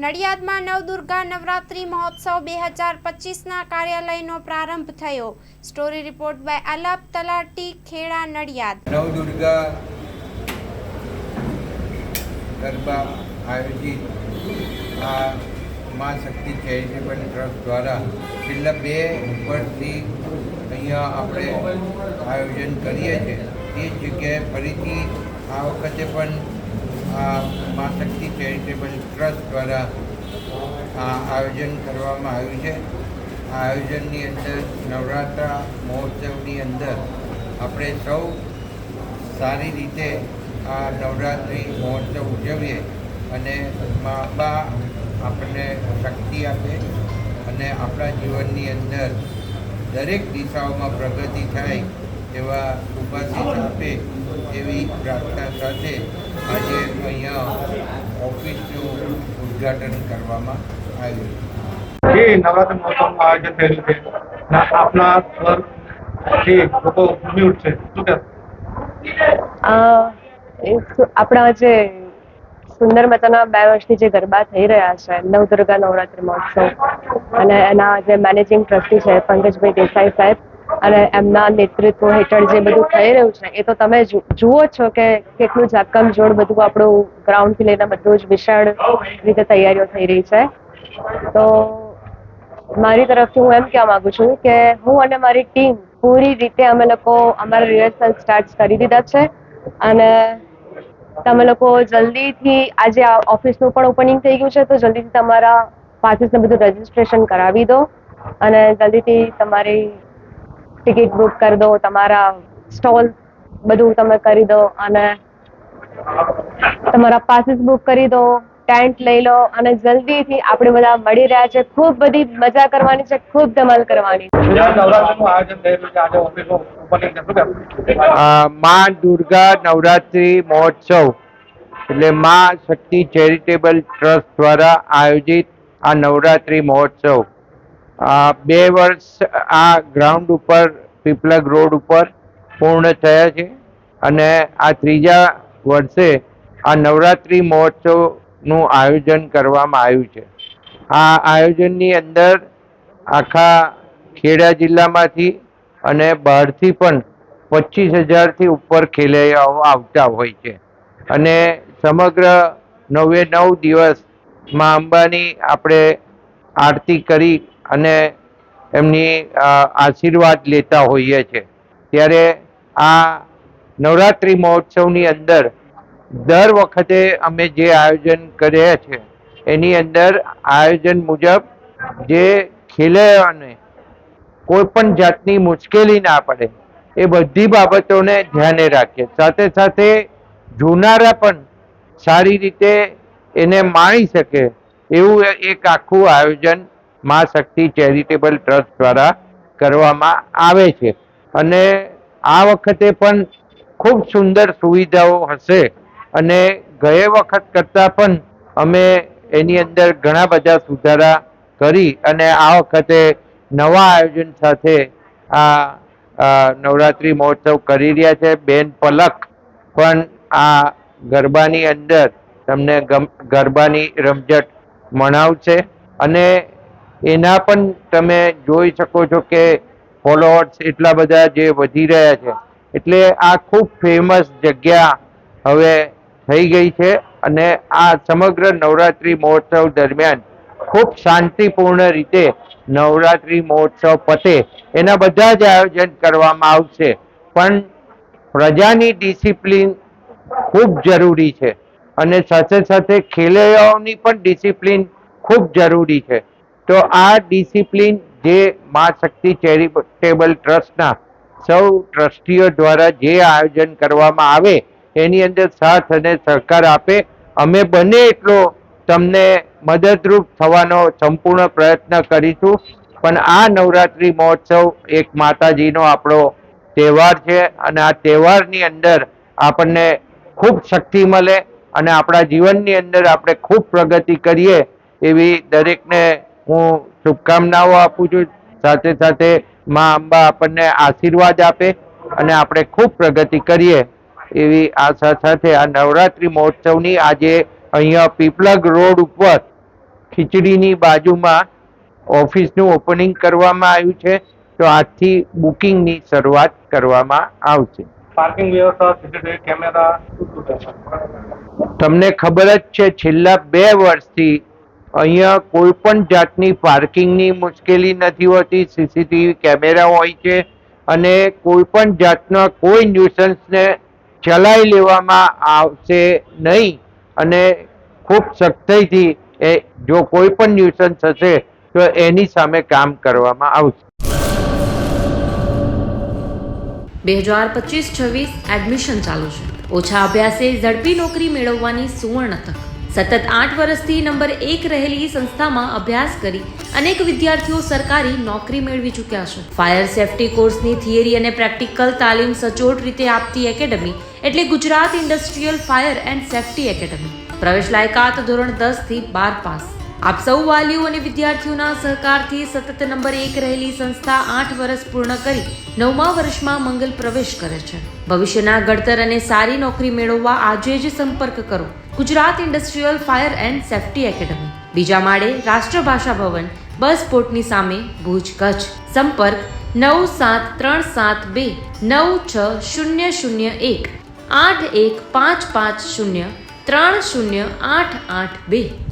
નડિયાદમાં નવદુર્ગા નવરાત્રી મહોત્સવ 2025ના કાર્યાલયનો પ્રારંભ થયો। સ્ટોરી રિપોર્ટ બાય આલાપ તલાટી, ખેડા, નડિયાદ। નવદુર્ગા ગરબા આયોજિત આ માં શક્તિ ચેરિટેબલ ટ્રસ્ટ દ્વારા છેલ્લા 2 વર્ષથી અહીંયા આપણે આયોજન કરીએ છીએ। એ જગ્યાએ ફરીથી આ વખતે પણ આ માં શક્તિ ચેરિટેબલ ટ્રસ્ટ દ્વારા આ આયોજન કરવામાં આવ્યું છે। આ આયોજનની અંદર નવરાત્રા મહોત્સવની અંદર આપણે સૌ સારી રીતે આ નવરાત્રિ મહોત્સવ ઉજવીએ અને મા અંબા આપણને શક્તિ આપે અને આપણા જીવનની અંદર દરેક દિશાઓમાં પ્રગતિ થાય એવા શુભાશીષ આપે એવી પ્રાર્થના સાથે આજે અહીંયા ઓફિસનું ઉદ્ઘાટન કરવામાં આવ્યું છે। જે નવરાત્રિ મહોત્સવનું આયોજન થયેલું છે આપના સ્વરથી લોકો ઝૂમી ઉઠશે, શું કહેશો? આપણા જે સુંદર મજાના 2 વર્ષથી જે ગરબા થઈ રહ્યા છે નવદુર્ગા નવરાત્રિ મહોત્સવ, અને એના જે મેનેજિંગ ટ્રસ્ટી છે પંકજભાઈ દેસાઈ સાહેબ, અને એમના નેતૃત્વ હેઠળ જે બધું થઈ રહ્યું છે એ તો તમે જુઓ છો કે કેટલું જાકમજોડ બધું આપણું ગ્રાઉન્ડથી લઈને બધું જ વિશાળ રીતે તૈયારીઓ થઈ રહી છે। તો મારી તરફથી હું એમ કહેવા માંગુ છું કે હું અને મારી ટીમ પૂરી રીતે અમે લોકો અમારા રિહર્સલ સ્ટાર્ટ કરી દીધા છે, અને તમે લોકો જલ્દીથી આજે આ ઓફિસનું પણ ઓપનિંગ થઈ ગયું છે, તો જલ્દીથી તમારા પાસીસને બધું રજીસ્ટ્રેશન કરાવી દો અને જલ્દીથી તમારી ટિકિટ બુક કરી દો, તમારા સ્ટોલ બધું તમે કરી દો અને તમારા પાસીસ બુક કરી દો, ટેન્ટ લઈ લો અને જલ્દીથી આપણે બધા મળી રહ્યા છે। ખૂબ બધી મજા કરવાની છે, ખૂબ ધમાલ કરવાની છે। નવરાત્રિનું આયોજન થયેલું છે, આજે ઓફિસનું ઓપનિંગ છે, શું કહેશો? માં દુર્ગા નવરાત્રિ મહોત્સવ એટલે માં શક્તિ ચેરિટેબલ ટ્રસ્ટ દ્વારા આયોજિત આ નવરાત્રિ મહોત્સવ 2 વર્ષ આ ગ્રાઉન્ડ ઉપર પીપલગ રોડ ઉપર પૂર્ણ થયા છે, અને આ 3જા વર્ષે આ નવરાત્રિ મહોત્સવનું આયોજન કરવામાં આવ્યું છે। આ આયોજનની અંદર આખા ખેડા જિલ્લામાંથી અને બહારથી પણ 25,000થી ઉપર ખેલૈયાઓ આવતા હોય છે, અને સમગ્ર 9 દિવસ મા અંબાની આપણે આરતી કરી અને એમની આશીર્વાદ લેતા હોઈએ છીએ। ત્યારે આ નવરાત્રિ મહોત્સવની અંદર દર વખતે અમે જે આયોજન કર્યા છે એની અંદર આયોજન મુજબ જે ખેલૈયાઓને કોઈ પણ જાતની મુશ્કેલી ના પડે એ બધી બાબતોને ધ્યાને રાખીએ, સાથે સાથે જોનારા પણ સારી રીતે એને માણી શકે એવું એક આખું આયોજન માં શક્તિ ચેરિટેબલ ટ્રસ્ટ દ્વારા કરવામાં આવે છે। અને આ વખતે પણ ખૂબ સુંદર સુવિધાઓ હશે, અને ગયા વખત કરતાં પણ અમે એની અંદર ઘણા બધા સુધારા કરી અને આ વખતે નવા આયોજન સાથે આ નવરાત્રિ મહોત્સવ કરી રહ્યા છે। બેન પલક પણ આ ગરબાની અંદર તમને ગરબાની રમઝટ મનાવશે, અને એના પણ તમે જોઈ શકો છો કે ફોલોઅર્સ એટલા બધા જે વધી રહ્યા છે, એટલે આ ખૂબ ફેમસ જગ્યા હવે થઈ ગઈ છે। અને આ સમગ્ર નવરાત્રિ મહોત્સવ દરમિયાન ખૂબ શાંતિપૂર્ણ રીતે નવરાત્રિ મહોત્સવ પતે એના બધા જ આયોજન કરવામાં આવશે, પણ પ્રજાની ડિસિપ્લિન ખૂબ જરૂરી છે, અને સાથે સાથે ખેલૈયાઓની પણ ડિસિપ્લિન ખૂબ જરૂરી છે। તો આ ડિસિપ્લિન જે માં શક્તિ ચેરિટેબલ ટ્રસ્ટના સૌ ટ્રસ્ટીઓ દ્વારા જે આયોજન કરવામાં આવે એની અંદર સાથ અને સહકાર આપે, અમે બને એટલો તમને મદદરૂપ થવાનો સંપૂર્ણ પ્રયત્ન કરીશું। પણ આ નવરાત્રિ મહોત્સવ એક માતાજીનો આપણો તહેવાર છે, અને આ તહેવારની અંદર આપણને ખૂબ શક્તિ મળે અને આપણા જીવનની અંદર આપણે ખૂબ પ્રગતિ કરીએ એવી દરેકને હું શુભકામનાઓ આપું છું। સાથે સાથે મા અંબા આપણને આશીર્વાદ આપે અને આપણે ખૂબ પ્રગતિ કરીએ એવી આશા સાથે આ નવરાત્રિ મહોત્સવની આજે અહીંયા પીપલગ રોડ ઉપર ખીચડીની બાજુમાં ઓફિસનું ઓપનિંગ કરવામાં આવ્યું છે. તો આજથી બુકિંગની શરૂઆત કરવામાં આવશે. પાર્કિંગ વ્યવસ્થા, સીસીટીવી કેમેરા શું રહેશે? તમને ખબર જ છે, છેલ્લા 2 વર્ષથી અહીંયા કોઈ પણ જાતની પાર્કિંગની મુશ્કેલી નથી હોતી. સીસીટીવી કેમેરા હોય છે અને કોઈ પણ જાતના કોઈ ન્યુસન્સને ચલાવી લેવામાં આવશે નહીં અને ખૂબ સખ્તાઈથી જો કોઈ પણ ન્યુસન્સ હશે તો એની સામે કામ કરવામાં આવશે. 2025-26 એડમિશન ચાલુ છે. ઓછા અભ્યાસે ઝડપી નોકરી મેળવવાની સુવર્ણ તક. સતત 8 વર્ષથી નંબર 1 રહેલી સંસ્થામાં અભ્યાસ કરી અનેક વિદ્યાર્થીઓ સરકારી નોકરી મેળવી ચૂક્યા છે. ફાયર સેફટી કોર્સની થિયરી અને પ્રેક્ટિકલ તાલીમ સચોટ રીતે આપતી એકેડમી એટલે Gujarat industrial fire and safety academy. પ્રવેશ લાયકાત ધોરણ 10 થી 12 પાસ. આપ સૌ વાલીઓ અને વિદ્યાર્થીઓના સહકારથી સતત નંબર 1 રહેલી સંસ્થા 8 વર્ષ પૂર્ણ કરી 9મા વર્ષમાં મંગલ પ્રવેશ કરે છે. ભવિષ્યના ઘડતર અને સારી નોકરી મેળવવા આજે જ સંપર્ક કરો Gujarat industrial fire and safety academy, બીજા માળે રાષ્ટ્રભાષા ભવન, બસ પોર્ટની સામે, ભુજ, કચ્છ. સંપર્ક 9737296001 8155030882.